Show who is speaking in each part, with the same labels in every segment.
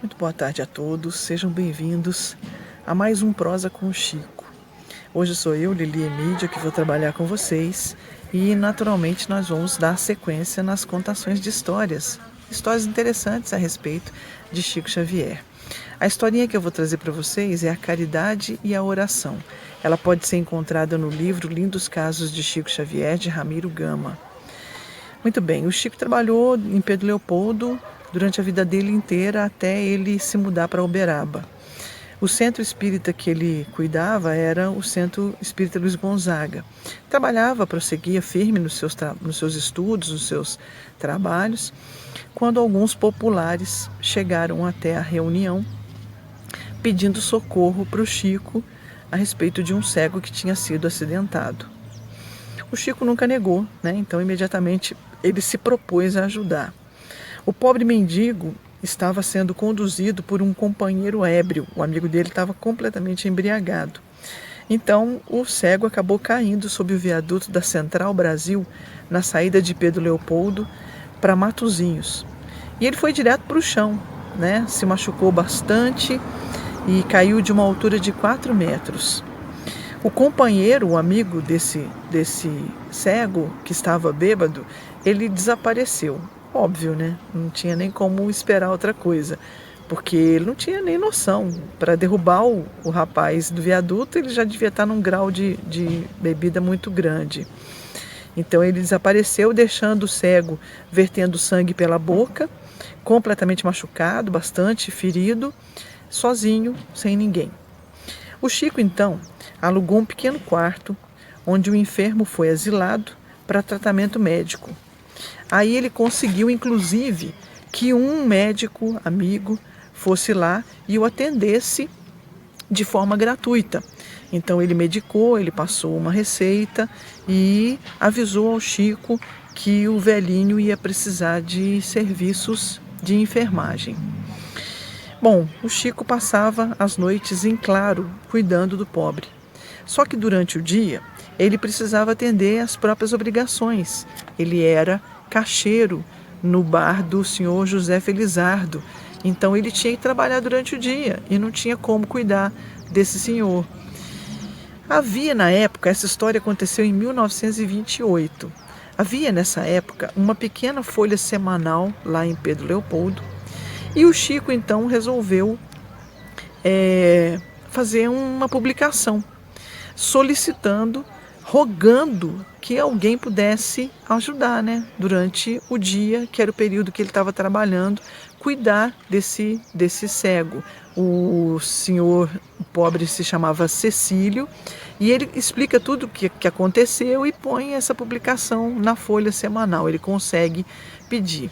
Speaker 1: Muito boa tarde a todos, sejam bem-vindos a mais um Prosa com o Chico. Hoje sou eu, Lili Emídia, que vou trabalhar com vocês e, naturalmente, nós vamos dar sequência nas contações de histórias interessantes a respeito de Chico Xavier. A historinha que eu vou trazer para vocês é A Caridade e a Oração. Ela pode ser encontrada no livro Lindos Casos de Chico Xavier, de Ramiro Gama. Muito bem, o Chico trabalhou em Pedro Leopoldo durante a vida dele inteira até ele se mudar para Uberaba. O centro espírita que ele cuidava era o Centro Espírita Luiz Gonzaga. Trabalhava, prosseguia firme nos seus estudos, nos seus trabalhos, quando alguns populares chegaram até a reunião pedindo socorro para o Chico a respeito de um cego que tinha sido acidentado. O Chico nunca negou, Então imediatamente ele se propôs a ajudar. O pobre mendigo estava sendo conduzido por um companheiro ébrio. O amigo dele estava completamente embriagado. Então o cego acabou caindo sob o viaduto da Central Brasil, na saída de Pedro Leopoldo para Matozinhos. E ele foi direto para o chão, Se machucou bastante e caiu de uma altura de 4 metros. O companheiro, o amigo desse cego que estava bêbado, ele desapareceu. Óbvio, Não tinha nem como esperar outra coisa, porque ele não tinha nem noção. Para derrubar o rapaz do viaduto, ele já devia estar num grau de bebida muito grande. Então ele desapareceu, deixando o cego vertendo sangue pela boca, completamente machucado, bastante ferido, sozinho, sem ninguém. O Chico, então, alugou um pequeno quarto onde o enfermo foi asilado para tratamento médico. Aí ele conseguiu, inclusive, que um médico amigo fosse lá e o atendesse de forma gratuita. Então ele medicou, ele passou uma receita e avisou ao Chico que o velhinho ia precisar de serviços de enfermagem. Bom, o Chico passava as noites em claro, cuidando do pobre. Só que durante o dia, ele precisava atender às próprias obrigações. Ele era caixeiro no bar do senhor José Felizardo. Então ele tinha que trabalhar durante o dia e não tinha como cuidar desse senhor. Havia na época, essa história aconteceu em 1928. Havia nessa época uma pequena folha semanal lá em Pedro Leopoldo. E o Chico, então, resolveu fazer uma publicação, solicitando, rogando que alguém pudesse ajudar, durante o dia, que era o período que ele estava trabalhando, cuidar desse cego. O senhor pobre se chamava Cecílio, e ele explica tudo o que aconteceu e põe essa publicação na folha semanal. Ele consegue pedir.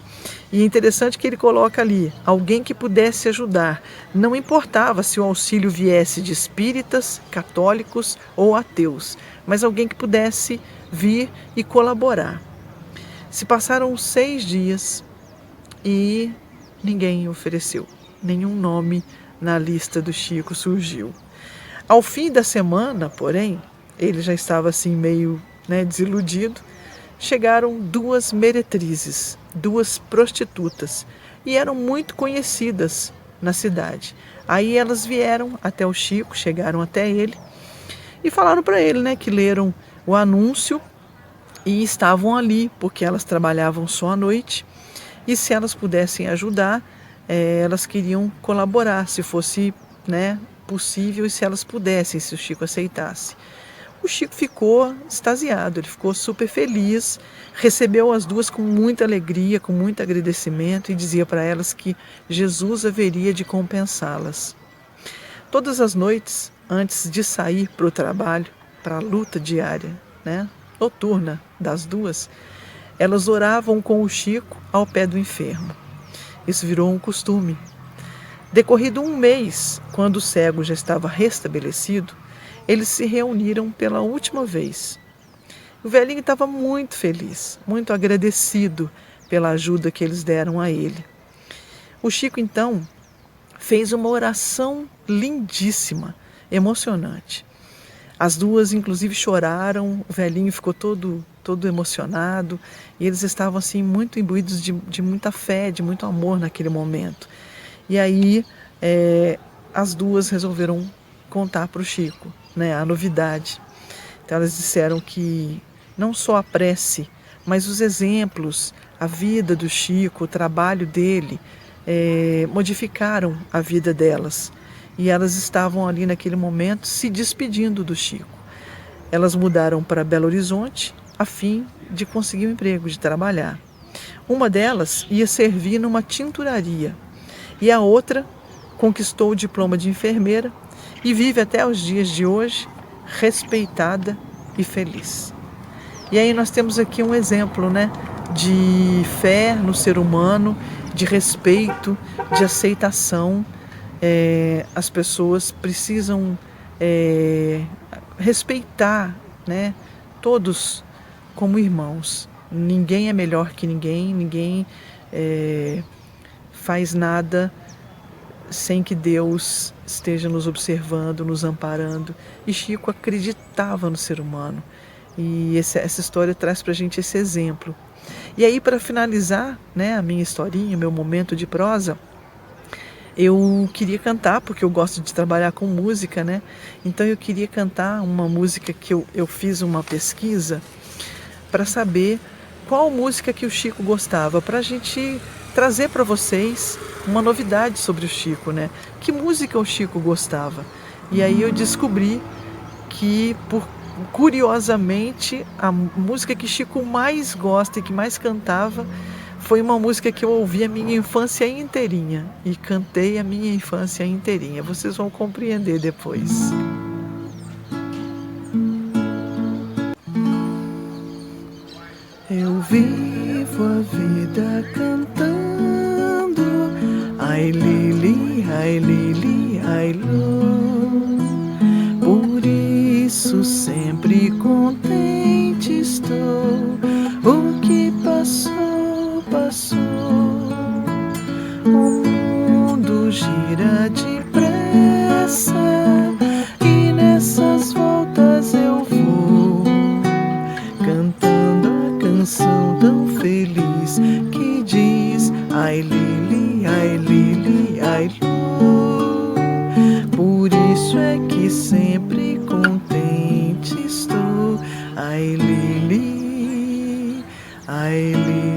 Speaker 1: E é interessante que ele coloca ali alguém que pudesse ajudar. Não importava se o auxílio viesse de espíritas, católicos ou ateus, mas alguém que pudesse vir e colaborar. Se passaram 6 dias e ninguém ofereceu. Nenhum nome na lista do Chico surgiu. Ao fim da semana, porém, ele já estava assim meio desiludido. Chegaram 2 meretrizes, 2 prostitutas, e eram muito conhecidas na cidade. Aí elas vieram até o Chico, chegaram até ele e falaram para ele que leram o anúncio e estavam ali porque elas trabalhavam só à noite, e se elas pudessem ajudar, elas queriam colaborar, se fosse possível e se elas pudessem, se o Chico aceitasse. O Chico ficou extasiado, ele ficou super feliz, recebeu as 2 com muita alegria, com muito agradecimento, e dizia para elas que Jesus haveria de compensá-las. Todas as noites, antes de sair para o trabalho, para a luta diária, noturna das 2, elas oravam com o Chico ao pé do enfermo. Isso virou um costume. Decorrido 1 mês, quando o cego já estava restabelecido, eles se reuniram pela última vez. O velhinho estava muito feliz, muito agradecido pela ajuda que eles deram a ele. O Chico, então, fez uma oração lindíssima, emocionante. As 2, inclusive, choraram, o velhinho ficou todo emocionado, e eles estavam assim muito imbuídos de muita fé, de muito amor naquele momento. E aí as duas resolveram contar para o Chico, né, a novidade. Então elas disseram que não só a prece, mas os exemplos, a vida do Chico, o trabalho dele, modificaram a vida delas. E elas estavam ali naquele momento se despedindo do Chico. Elas mudaram para Belo Horizonte a fim de conseguir um emprego, de trabalhar. Uma delas ia servir numa tinturaria e a outra conquistou o diploma de enfermeira e vive até os dias de hoje respeitada e feliz. E aí nós temos aqui um exemplo, né, de fé no ser humano, de respeito, de aceitação. As pessoas precisam respeitar, né, todos como irmãos. Ninguém é melhor que ninguém, ninguém faz nada sem que Deus esteja nos observando, nos amparando. E Chico acreditava no ser humano. E essa história traz para a gente esse exemplo. E aí, para finalizar, né, a minha historinha, meu momento de prosa, eu queria cantar, porque eu gosto de trabalhar com música, né? Então eu queria cantar uma música que eu fiz uma pesquisa para saber qual música que o Chico gostava, para a gente trazer para vocês uma novidade sobre o Chico, né? Que música o Chico gostava? E aí eu descobri que, curiosamente, a música que Chico mais gosta e que mais cantava foi uma música que eu ouvi a minha infância inteirinha e cantei a minha infância inteirinha. Vocês vão compreender depois. Eu vivo a vida cantando, ai Lili, ai Lili, ai Lu. Por isso sempre contente estou, o que passou, passou. O mundo gira depressa e nessas voltas eu vou cantando a canção tão feliz que diz ai Lili, ai Lu. Por isso é que sempre contente estou, ai Lili, ai Lili.